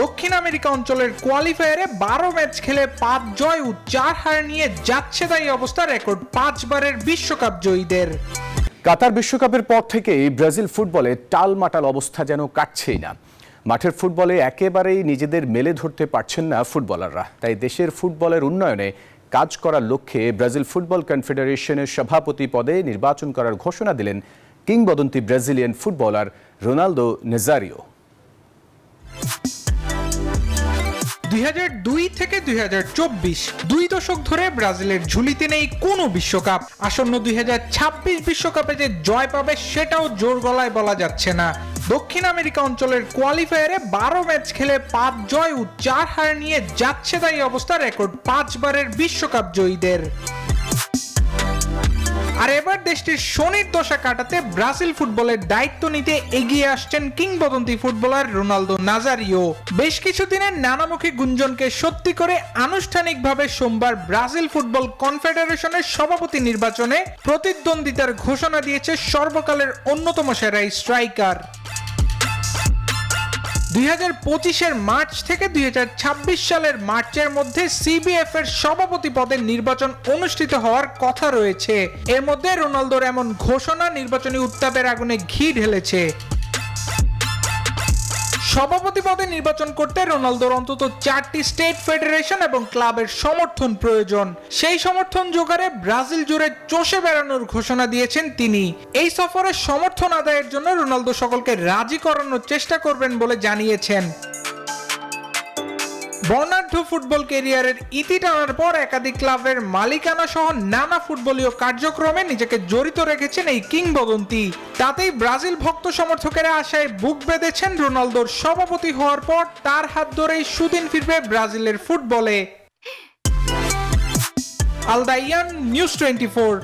দক্ষিণ আমেরিকা অঞ্চলের কোয়ালিফায়ারে 12 ম্যাচ খেলে 5 জয় ও 4 হার নিয়ে যাচ্ছে তাই অবস্থা রেকর্ড 5 বারের বিশ্বকাপ জয়ীদের। কাতার বিশ্বকাপের পর থেকেই ব্রাজিল ফুটবলে টালমাটাল অবস্থা যেন কাটছেই না। মাঠের ফুটবলে একেবারেই নিজেদের মেলে ধরতে পারছেন না ফুটবলাররা। তাই দেশের ফুটবলের উন্নয়নে কাজ করার লক্ষ্যে ব্রাজিল ফুটবল কনফেডারেশনের সভাপতি পদে নির্বাচন করার ঘোষণা দিলেন কিংবদন্তি ব্রাজিলিয়ান ফুটবলার রোনালদো নাজারিও। 2002 থেকে 2024 দুই দশক ধরে ব্রাজিলের ঝুলিতে নেই কোনো বিশ্বকাপ। আসন্ন 2026 বিশ্বকাপে যে জয় পাবে সেটাও জোর গলায় বলা যাচ্ছে না। দক্ষিণ আমেরিকা অঞ্চলের কোয়ালিফায়ারে 12 ম্যাচ খেলে 5 জয় ও 4 হার নিয়ে যাচ্ছে তাই অবস্থা রেকর্ড 5 বারের বিশ্বকাপ জয়ীদের। আর এবার দেশটির শনির দশা কাটাতে ব্রাজিল ফুটবলের দায়িত্ব নিতে এগিয়ে আসছেন কিংবদন্তি ফুটবলার রোনালদো নাজারিও। বেশ কিছুদিনের নানামুখী গুঞ্জনকে সত্যি করে আনুষ্ঠানিকভাবে সোমবার ব্রাজিল ফুটবল কনফেডারেশনের সভাপতি নির্বাচনে প্রতিদ্বন্দ্বিতার ঘোষণা দিয়েছে সর্বকালের অন্যতম সেরা স্ট্রাইকার। 2025 মার্চ থেকে 2026 সালের মার্চের মধ্যে সিবিএফ এর সভাপতি পদের নির্বাচন অনুষ্ঠিত হওয়ার কথা রয়েছে। এর মধ্যে রোনালদোর এমন ঘোষণা নির্বাচনী উত্তাপের আগুনে ঘি ঢেলেছে। সভাপতি পদে নির্বাচন করতে রোনালদোর অন্তত 4টি স্টেট ফেডারেশন এবং ক্লাবের সমর্থন প্রয়োজন। সেই সমর্থন জোগাড়ে ব্রাজিল জুড়ে চষে বেড়ানোর ঘোষণা দিয়েছেন তিনি। এই সফরে সমর্থন আদায়ের জন্য রোনালদো সকলকে রাজি করানোর চেষ্টা করবেন বলে জানিয়েছেন। বর্ণাঢ্য ফুটবল ক্যারিয়ারের ইতি টানার পর একাধিক ক্লাবের মালিকানা সহ নানা ফুটবলীয় কার্যক্রমে নিজেকে জড়িত রেখেছেন এই কিংবদন্তি। তাতেই ব্রাজিল ভক্ত সমর্থকেরা আশায় বুক বেঁধেছেন রোনালদোর সভাপতি হওয়ার পর তার হাত ধরেই সুদিন ফিরবে ব্রাজিলের ফুটবলে। আলদাইয়ান, নিউজ 24।